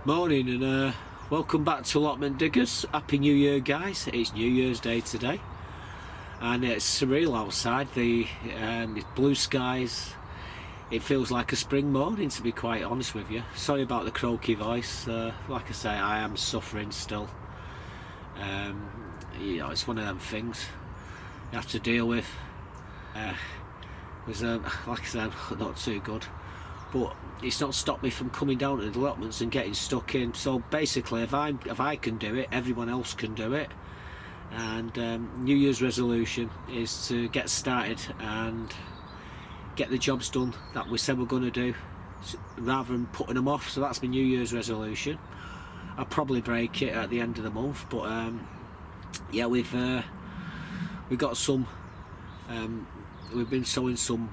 Morning and welcome back to Allotment Diggers. Happy New Year, guys. It's New Year's Day today and it's surreal outside. The blue skies. It feels like a spring morning, to be quite honest with you. Sorry about the croaky voice. Like I say, I am suffering still. It's one of them things you have to deal with. Like I said, not too good, but it's not stopped me from coming down to the allotments and getting stuck in. So basically, if I can do it, everyone else can do it. And New Year's resolution is to get started and get the jobs done that we said we're going to do, rather than putting them off. So that's my New Year's resolution. I'll probably break it at the end of the month, but yeah, we've got some. We've been sowing some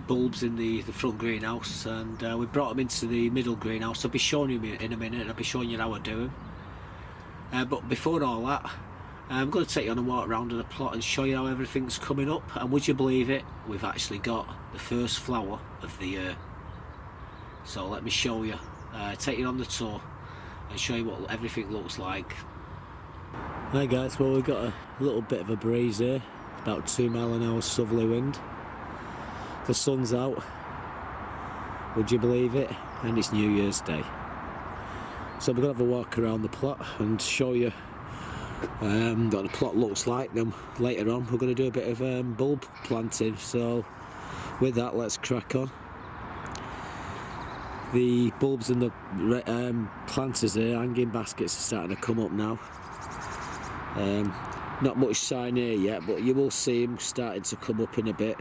bulbs in the front greenhouse, and we brought them into the middle greenhouse. I'll be showing you in a minute. I'll be showing you how I do them. But before all that, I'm going to take you on a walk around the plot and show you how everything's coming up. And would you believe it, we've actually got the first flower of the year. So let me show you, take you on the tour and show you what everything looks like. Hi guys, well we've got a little bit of a breeze here, about 2 mile an hour southerly wind. The sun's out, would you believe it, and it's New Year's Day. So we're going to have a walk around the plot and show you what the plot looks like. Then later on we're going to do a bit of bulb planting, so with that let's crack on. The bulbs and the planters here, hanging baskets, are starting to come up now. Not much sign here yet, but you will see them starting to come up in a bit.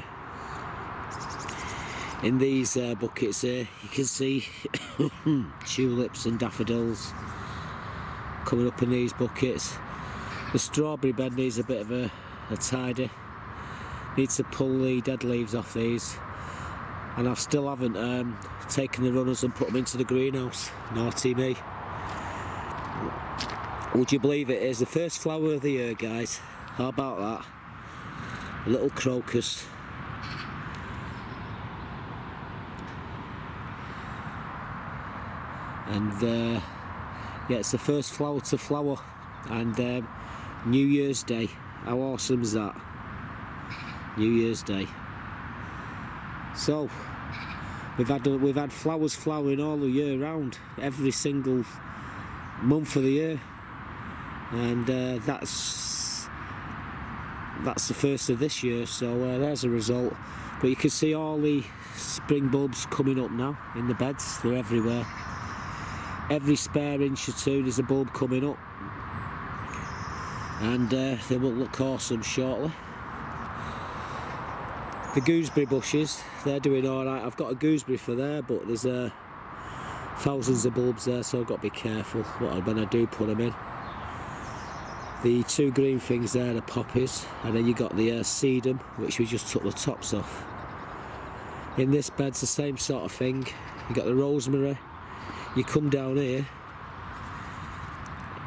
In these buckets here, you can see tulips and daffodils coming up in these buckets. The strawberry bed needs a bit of a tidy. Needs to pull the dead leaves off these, and I still haven't taken the runners and put them into the greenhouse. Naughty me. Would you believe it is the first flower of the year, guys? How about that? A little crocus. And yeah, it's the first flower to flower, and New Year's Day. How awesome is that? New Year's Day. So we've had flowers flowering all the year round, every single month of the year, and that's the first of this year. So there's a result. But you can see all the spring bulbs coming up now in the beds. They're everywhere. Every spare inch or two there's a bulb coming up, and they will look awesome shortly. The gooseberry bushes, they're doing alright. I've got a gooseberry for there, but there's thousands of bulbs there, so I've got to be careful when I do put them in. The two green things there are poppies, and then you got the sedum, which we just took the tops off. In this bed's the same sort of thing. You got the rosemary. You come down here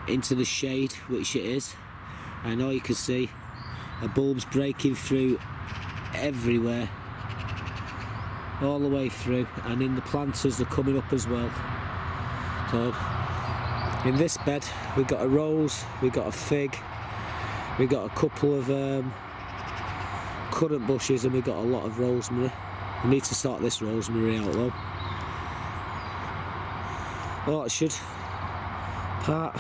into the shade, which it is, and all you can see are bulbs breaking through everywhere, all the way through, and in the planters they're coming up as well. So in this bed we've got a rose, we've got a fig, we've got a couple of currant bushes, and we've got a lot of rosemary. We need to sort this rosemary out though. Orchard part,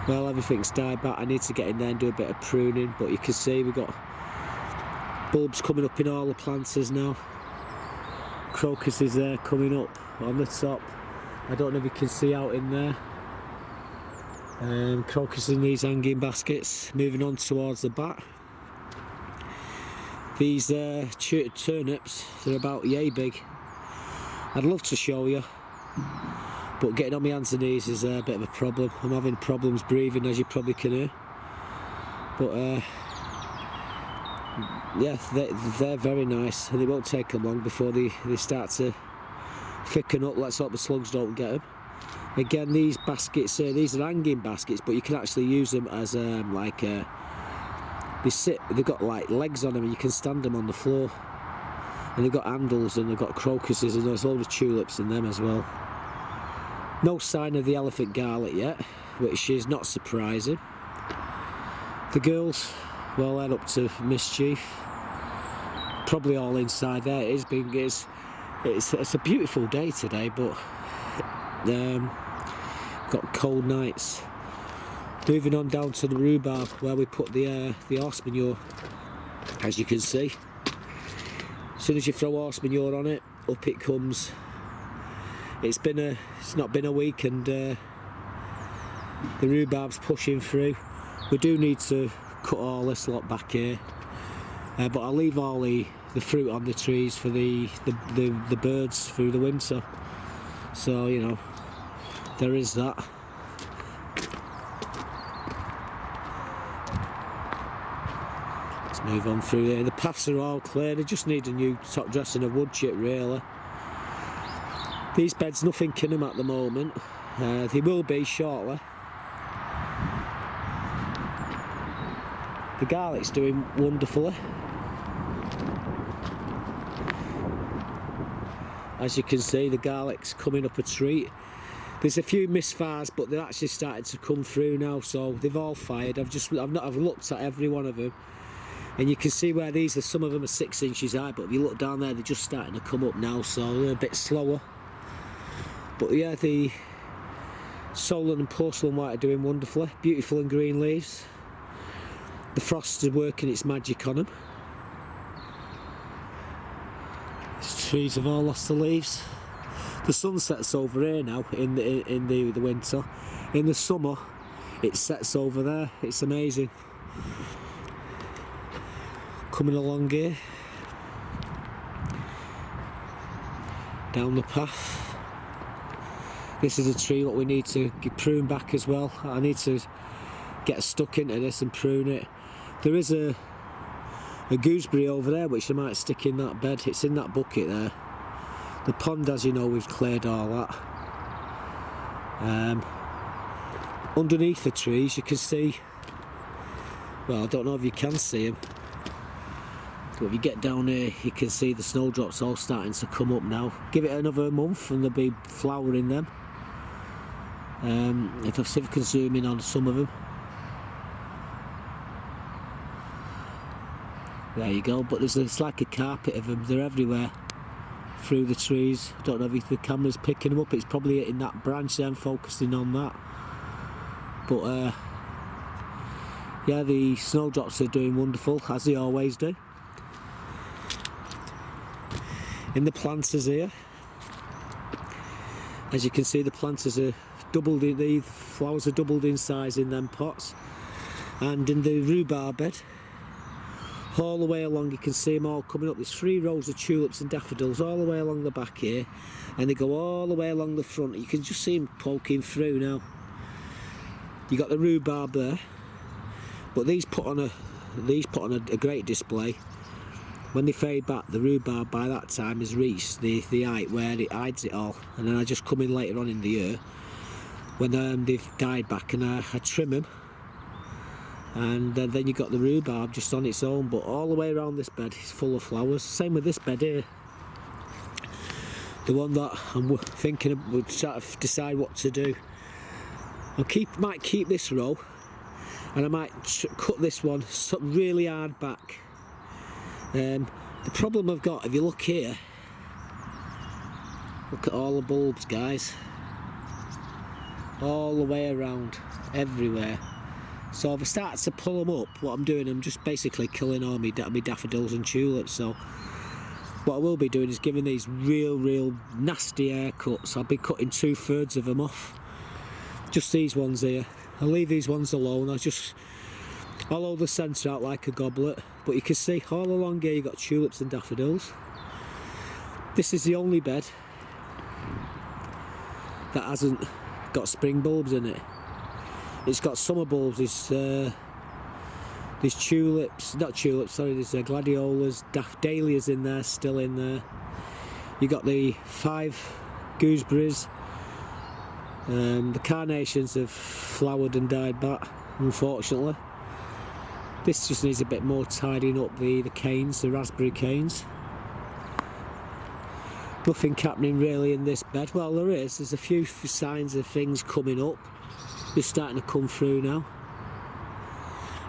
well, everything's died back. I need to get in there and do a bit of pruning, but you can see we've got bulbs coming up in all the planters now. Crocuses there coming up on the top. I don't know if you can see out in there. Crocus in these hanging baskets. Moving on towards the back. These turnips, they're about yay big. I'd love to show you, but getting on my hands and knees is a bit of a problem. I'm having problems breathing, as you probably can hear. But yeah, they're very nice, and it won't take them long before they start to thicken up. Let's hope the slugs don't get them. Again, these baskets, these are hanging baskets, but you can actually use them as they've got like legs on them, and you can stand them on the floor. And they've got handles, and they've got crocuses, and there's loads of tulips in them as well. No sign of the elephant garlic yet, which is not surprising. The girls, well, they're up to mischief. Probably all inside there. It's a beautiful day today, but got cold nights. Moving on down to the rhubarb where we put the horse manure, as you can see. As soon as you throw horse manure on it, up it comes. It's not been a week, and the rhubarb's pushing through. We do need to cut all this lot back here, but I'll leave all the fruit on the trees for the birds through the winter. So, you know, there is that. Let's move on through there. The paths are all clear. They just need a new top dress and a wood chip, really. These beds, nothing in them at the moment. They will be shortly. The garlic's doing wonderfully. As you can see, the garlic's coming up a treat. There's a few misfires, but they're actually starting to come through now, so they've all fired. I've looked at every one of them, and you can see where some of them are 6 inches high, but if you look down there, they're just starting to come up now, so they're a bit slower. But yeah, the Solent and Porcelain White are doing wonderfully. Beautiful and green leaves. The frost is working its magic on them. These trees have all lost the leaves. The sun sets over here now in the winter. In the summer, it sets over there. It's amazing. Coming along here, down the path. This is a tree that we need to prune back as well. I need to get stuck into this and prune it. There is a gooseberry over there which I might stick in that bed. It's in that bucket there. The pond, as you know, we've cleared all that. Underneath the trees you can see, well, I don't know if you can see them, but if you get down here you can see the snowdrops all starting to come up now. Give it another month and they'll be flowering them. If I see if I can zoom in on some of them. There you go, but it's like a carpet of them. They're everywhere through the trees. I don't know if the camera's picking them up. It's probably hitting that branch there and focusing on that. But yeah, the snowdrops are doing wonderful, as they always do. In the planters here, as you can see, the planters are doubled in, the flowers are doubled in size in them pots. And in the rhubarb bed, all the way along, you can see them all coming up. There's 3 rows of tulips and daffodils all the way along the back here, and they go all the way along the front. You can just see them poking through now. You got the rhubarb there, but these put on a great display. When they fade back, the rhubarb by that time has reached the height where it hides it all, and then I just come in later on in the year when they've died back, and I trim them. And then you got the rhubarb just on its own, but all the way around this bed is full of flowers. Same with this bed here. The one that I'm thinking of, would sort of decide what to do. Might keep this row, and I might cut this one really hard back. The problem I've got, if you look here, look at all the bulbs, guys, all the way around, everywhere. So if I start to pull them up, what I'm doing, I'm just basically killing all my daffodils and tulips. So what I will be doing is giving these real nasty haircuts. I'll be cutting 2/3 of them off. Just these ones here. I'll leave these ones alone. I'll hold the centre out like a goblet. But you can see all along here you've got tulips and daffodils. This is the only bed that hasn't got spring bulbs in it. It's got summer bulbs. There's tulips, not tulips, sorry, there's gladiolas, dahlias in there, still in there. You got the 5 gooseberries. The carnations have flowered and died back, unfortunately. This just needs a bit more tidying up, the canes, the raspberry canes. nothing happening really in this bed. Well, there's a few signs of things coming up. They're starting to come through now.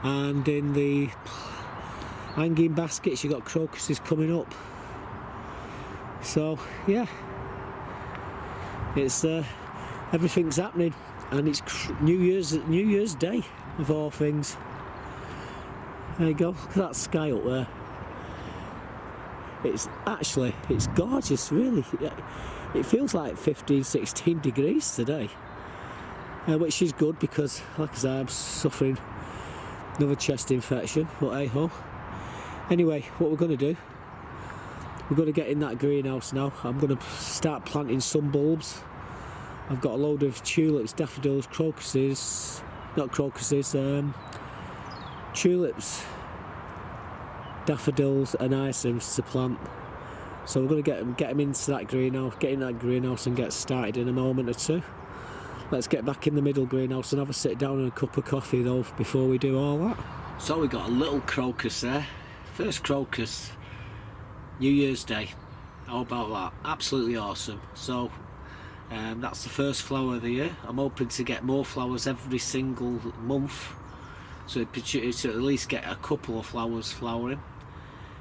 And in the hanging baskets, you've got crocuses coming up. So yeah, it's everything's happening, and it's New Year's Day of all things. There you go. Look at that sky up there. It's gorgeous, really. It feels like 15, 16 degrees today, which is good because, like I say, I'm suffering another chest infection, but hey ho. Anyway, what we're going to do, we're going to get in that greenhouse now. I'm going to start planting some bulbs. I've got a load of tulips, daffodils, crocuses, not crocuses, tulips, daffodils and hyacinths to plant. So we're going to get them into that greenhouse, and get started in a moment or two. Let's get back in the middle greenhouse and have a sit down and a cup of coffee though before we do all that. So we got a little crocus there. First crocus, New Year's Day. How about that? Absolutely awesome. So that's the first flower of the year. I'm hoping to get more flowers every single month, so to at least get a couple of flowers flowering.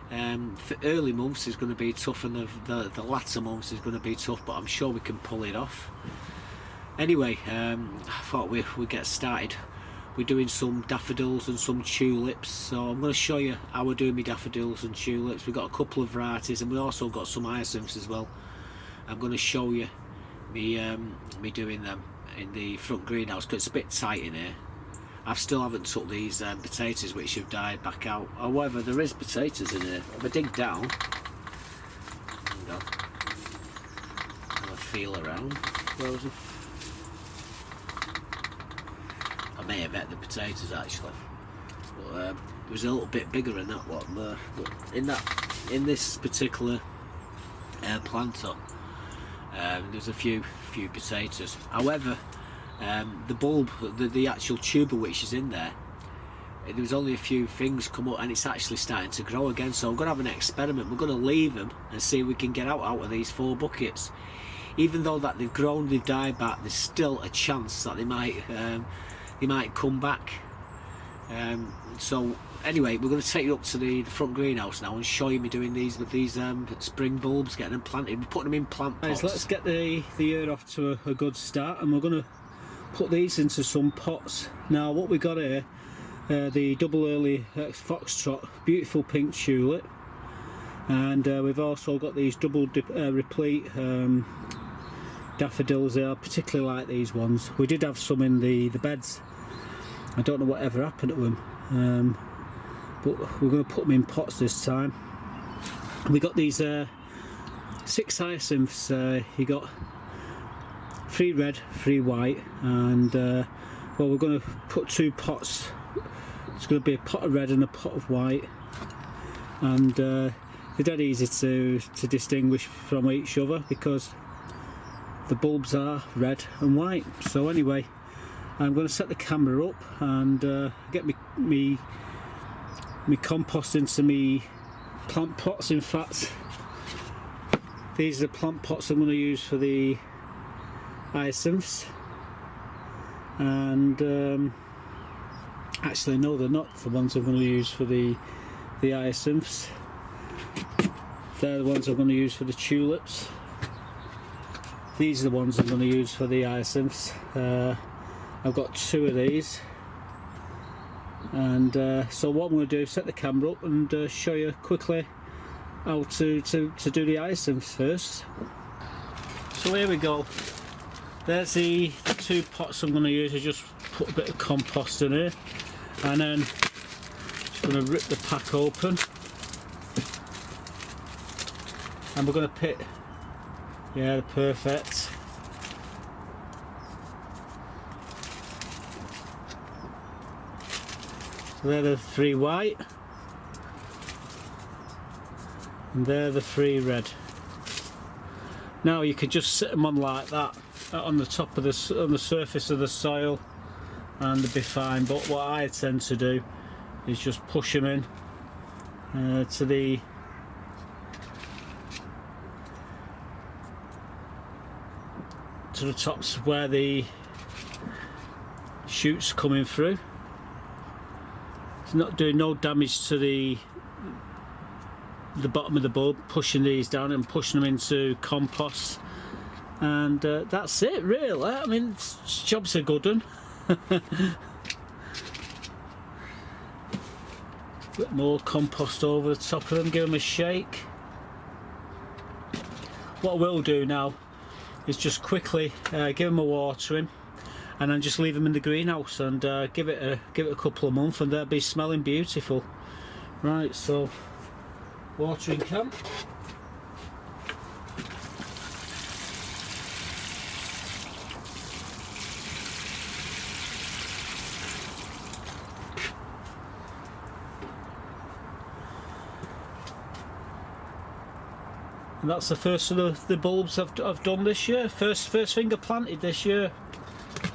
For early months is going to be tough, and the latter months is going to be tough, but I'm sure we can pull it off. Anyway, I thought we'd get started. We're doing some daffodils and some tulips, so I'm going to show you how we're doing my daffodils and tulips. We've got a couple of varieties, and we also got some hyacinths as well. I'm going to show you me doing them in the front greenhouse because it's a bit tight in here. I still haven't took these potatoes which have died back out. However, there is potatoes in here. If I dig down, have a feel around. Where was it? I may have ate the potatoes actually, but it was a little bit bigger in that one. But in this particular planter, there's a few potatoes. However, the bulb, the actual tuber which is in there, there was only a few things come up, and it's actually starting to grow again. So I'm going to have an experiment. We're going to leave them and see if we can get out of these 4 buckets. Even though that they've grown, they've died back, there's still a chance that they might come back. So anyway, we're going to take you up to the front greenhouse now and show you me doing these with these spring bulbs, getting them planted. We're putting them in plant pots. Let's get the year off to a good start, and we're going to put these into some pots. Now what we got here, the double early foxtrot, beautiful pink tulip, and we've also got these double replete daffodils there. I particularly like these ones. We did have some in the beds. I don't know whatever happened to them, but we're going to put them in pots this time. We got these 6 hyacinths. You got 3 red, 3 white, and well, we're going to put 2 pots. It's going to be a pot of red and a pot of white, and they're dead easy to distinguish from each other because the bulbs are red and white. So anyway, I'm going to set the camera up and get me compost into me plant pots. In fact, these are the plant pots I'm going to use for the hyacinths, and actually no, they're not the ones I'm going to use for the hyacinths. They're the ones I'm going to use for the tulips. These are the ones I'm going to use for the hyacinths. I've got 2 of these, and so what I'm going to do is set the camera up and show you quickly how to do the hyacinths first. So here we go. There's the 2 pots I'm going to use. I just put a bit of compost in here, and then just going to rip the pack open, and we're going to pick, yeah, the perfect. So they're the 3 white, and they're the 3 red. Now you could just sit them on like that, on the top of on the surface of the soil, and they'd be fine. But what I tend to do is just push them in to to the tops where the shoots coming through. It's not doing no damage to the bottom of the bulb, pushing these down and pushing them into compost, and that's it really. I mean, job's a good one. Bit more compost over the top of them, give them a shake. What I will do now is just quickly give them a watering, and then just leave them in the greenhouse and give it a couple of months, and they'll be smelling beautiful. Right, so watering can. And that's the first of the bulbs I've done this year. First finger planted this year,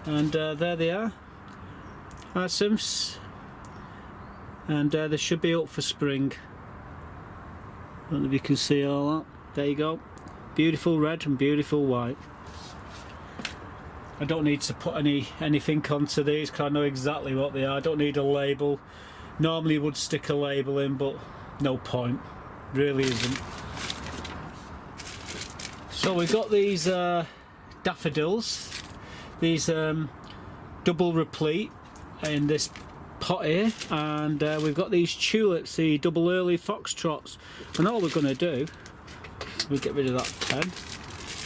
and there they are, hyacinths, and they should be up for spring. I don't know if you can see all that. There you go, beautiful red and beautiful white. I don't need to put anything onto these because I know exactly what they are. I don't need a label. Normally would stick a label in, but no point, really isn't. So we've got these daffodils, these double replete in this pot here, and we've got these tulips, the double early foxtrots, and all we're going to do, we'll get rid of that pen,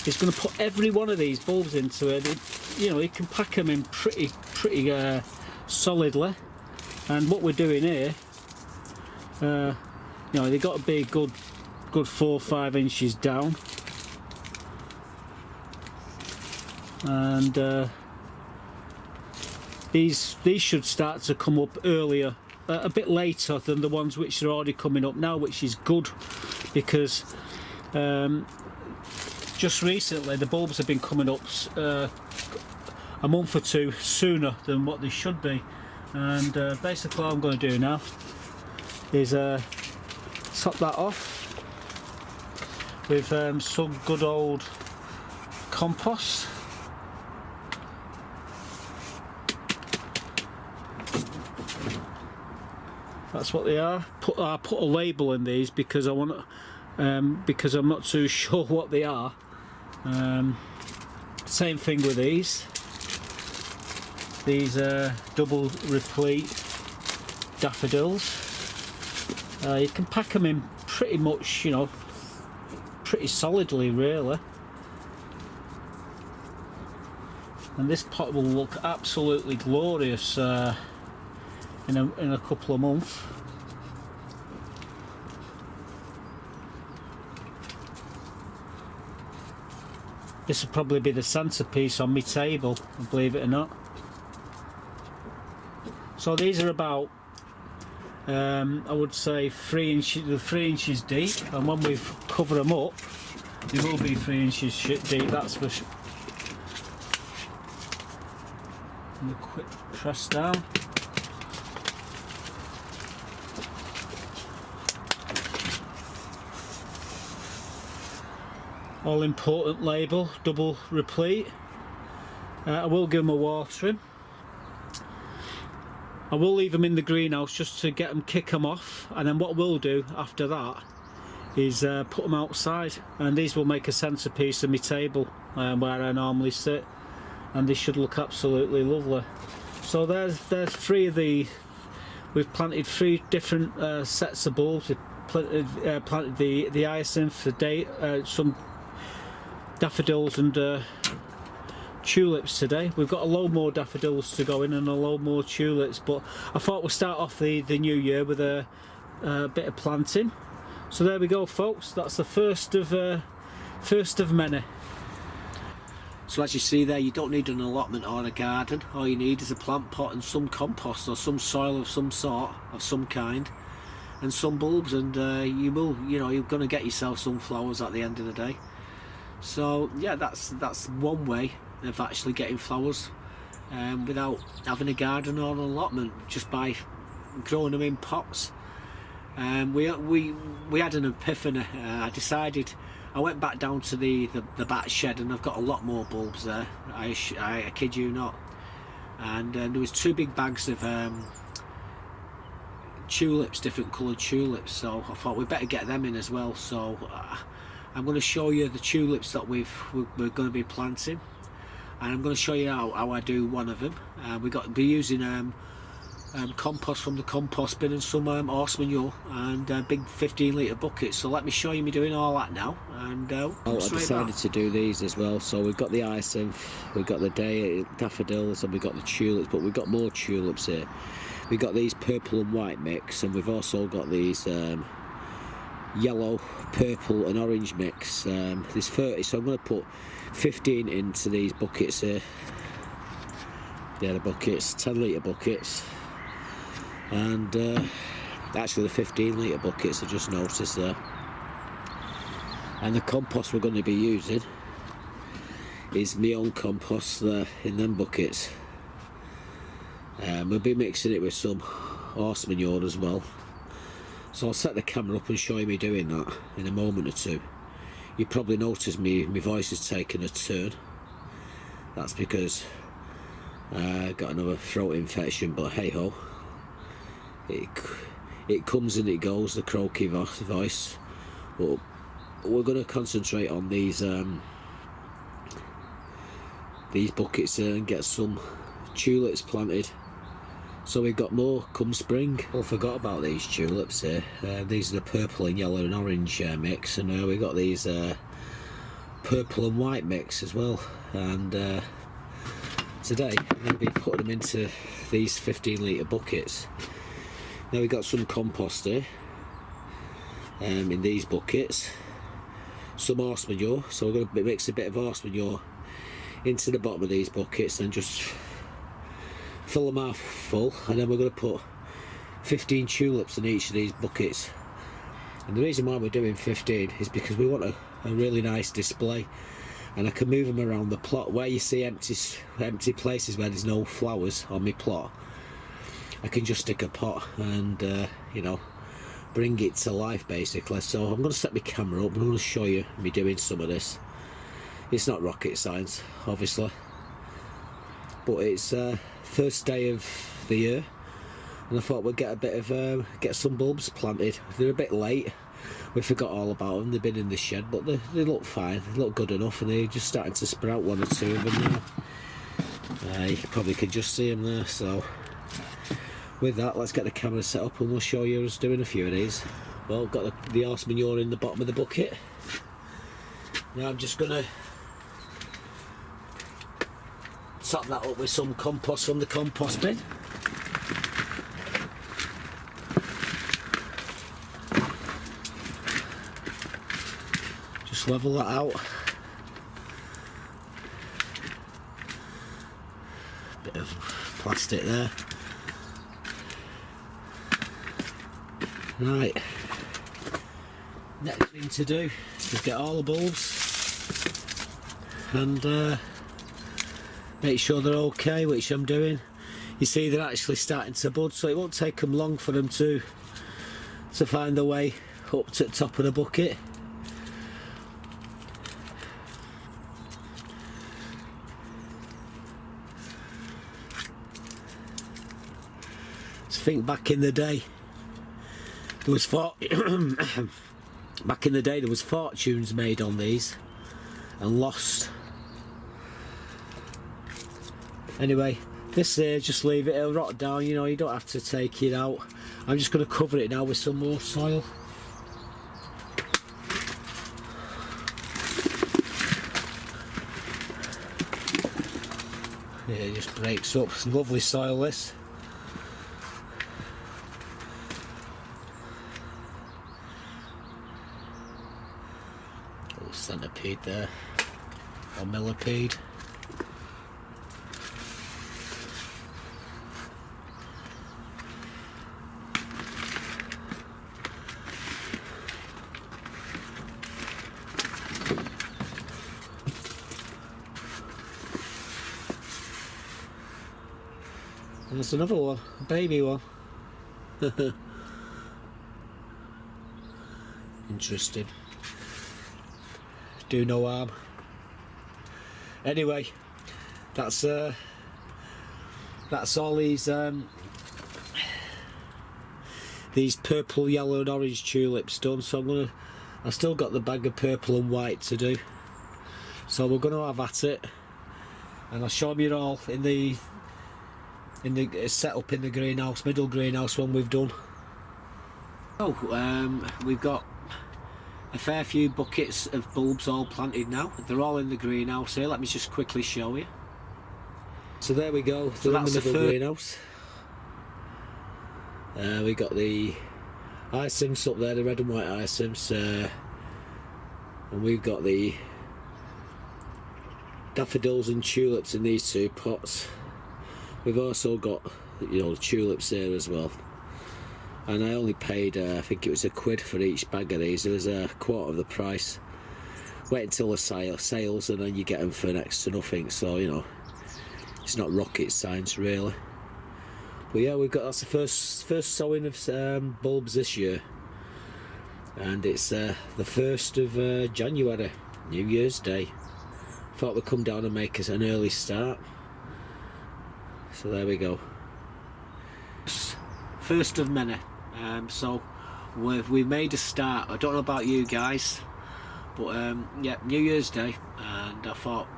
is going to put every one of these bulbs into it. You know, you can pack them in pretty solidly, and what we're doing here, you know, they've got to be good 4 or 5 inches down. And these should start to come up earlier, a bit later than the ones which are already coming up now, which is good, because just recently the bulbs have been coming up a month or two sooner than what they should be. And basically what I'm going to do now is top that off with some good old compost. That's what they are. I put a label in these because I want because I'm not too sure what they are. Same thing with these. These double replete daffodils. You can pack them in pretty much, you know, pretty solidly really. And this pot will look absolutely glorious in a couple of months. This will probably be the centerpiece on my table, believe it or not. So these are about, I would say 3 inches deep, and when we've covered them up, they will be 3 inches deep. That's for sure. And a quick press down. All important label, double replete. I will give them a watering. I will leave them in the greenhouse just to get them, kick them off, and then what we'll do after that is put them outside, and these will make a centerpiece of my table where I normally sit, and they should look absolutely lovely. So there's 3 of the, we've planted 3 different sets of bulbs. We've planted the hyacinth, some daffodils and tulips today. We've got a load more daffodils to go in and a load more tulips, but I thought we'll start off the new year with a bit of planting. So there we go, folks. That's the first of many. So as you see there, you don't need an allotment or a garden. All you need is a plant pot and some compost or some soil of some sort, of some kind, and some bulbs, and you're going to get yourself some flowers at the end of the day. So yeah, that's one way of actually getting flowers without having a garden or an allotment, just by growing them in pots. We had an epiphany. I decided I went back down to the bat shed, and I've got a lot more bulbs there. I kid you not. And there was 2 big bags of tulips, different coloured tulips, so I thought we'd better get them in as well. So I'm going to show you the tulips that we're going to be planting, and I'm going to show you how I do one of them. We're using compost from the compost bin and some horse manure and big 15-litre buckets. So let me show you me doing all that now. And I decided to do these as well. So we've got the hyacinth, we've got the daffodils, and we've got the tulips, but we've got more tulips here. We've got these purple and white mix, and we've also got these yellow, purple and orange mix. There's 30, so I'm going to put 15 into these buckets here. Yeah, the buckets, 10-litre buckets. And actually the 15-litre buckets, I just noticed there. And the compost we're going to be using is my own compost there in them buckets. We'll be mixing it with some horse manure as well. So I'll set the camera up and show you me doing that in a moment or two. You probably noticed my voice has taken a turn. That's because I got another throat infection, but hey ho. It comes and it goes, the croaky voice. But we're going to concentrate on these buckets here and get some tulips planted. So we've got more come spring. Oh, forgot about these tulips here. These are the purple and yellow and orange mix, and we've got these purple and white mix as well. And today I'm going to be putting them into these 15-litre buckets. Now we've got some compost here in these buckets, some horse manure, so we're going to mix a bit of horse manure into the bottom of these buckets and just fill them half full, and then we're going to put 15 tulips in each of these buckets. And the reason why we're doing 15 is because we want a really nice display, and I can move them around the plot. Where you see empty places where there's no flowers on my plot, I can just stick a pot and you know, bring it to life basically. So I'm going to set my camera up and I'm going to show you me doing some of this. It's not rocket science obviously, but it's first day of the year, and I thought we'd get a bit of get some bulbs planted. They're a bit late, we forgot all about them. They've been in the shed, but they look fine, they look good enough, and they're just starting to sprout, 1 or 2 of them now. You probably can just see them there. So with that, let's get the camera set up and we'll show you us doing a few of these. Well, I've got the horse manure in the bottom of the bucket. Now I'm just going to top that up with some compost from the compost bin. Just level that out. Bit of plastic there. Right, next thing to do is get all the bulbs and make sure they're okay, which I'm doing. You see they're actually starting to bud, so it won't take them long for them to find their way up to the top of the bucket. Just think back in the day, there was back in the day there was fortunes made on these and lost. Anyway, this here, just leave it, it'll rot down, you know, you don't have to take it out. I'm just going to cover it now with some more soil. Yeah, it just breaks up. It's lovely soil this. Little centipede there, or millipede. There's another one, a baby one. Interesting. do no harm. Anyway, that's all these purple, yellow and orange tulips done. So I've still got the bag of purple and white to do, so we're going to have at it, and I'll show you all in the setup in the greenhouse, middle greenhouse, when we've done. Oh, we've got a fair few buckets of bulbs all planted now. They're all in the greenhouse here. Let me just quickly show you. So there we go, they're in the middle greenhouse. We got the hyacinths up there, the red and white hyacinths, and we've got the daffodils and tulips in these 2 pots. We've also got, you know, the tulips there as well. And I only paid, I think it was £1 for each bag of these. It was a quarter of the price. Wait until the sales, and then you get them for next to nothing. So, you know, it's not rocket science really. But yeah, that's the first sowing of bulbs this year, and it's the 1st of January, New Year's Day. Thought we'd come down and make us an early start. So there we go. First of many. So we've made a start. I don't know about you guys, but yeah, New Year's Day, and I thought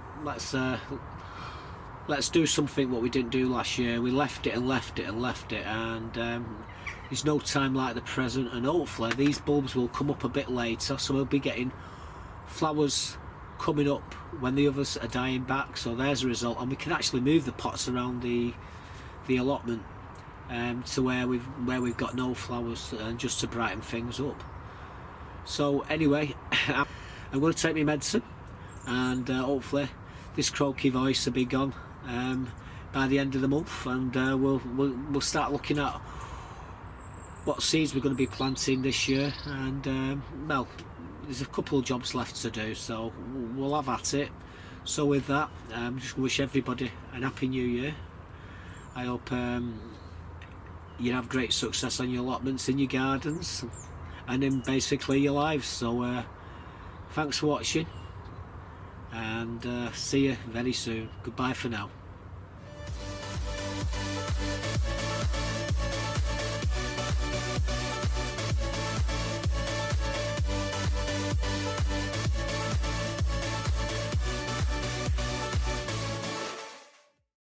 let's do something what we didn't do last year. We left it, and there's no time like the present, and hopefully these bulbs will come up a bit later, so we'll be getting flowers coming up when the others are dying back. So there's a result, and we can actually move the pots around the allotment to where we've got no flowers, just to brighten things up. So anyway, I'm going to take my medicine, and hopefully this croaky voice will be gone by the end of the month, and we'll start looking at what seeds we're going to be planting this year. And well, there's a couple of jobs left to do, so we'll have at it. So with that, just wish everybody an happy new year. I hope you have great success on your allotments, in your gardens, and in basically your lives. So thanks for watching, and see you very soon. Goodbye for now.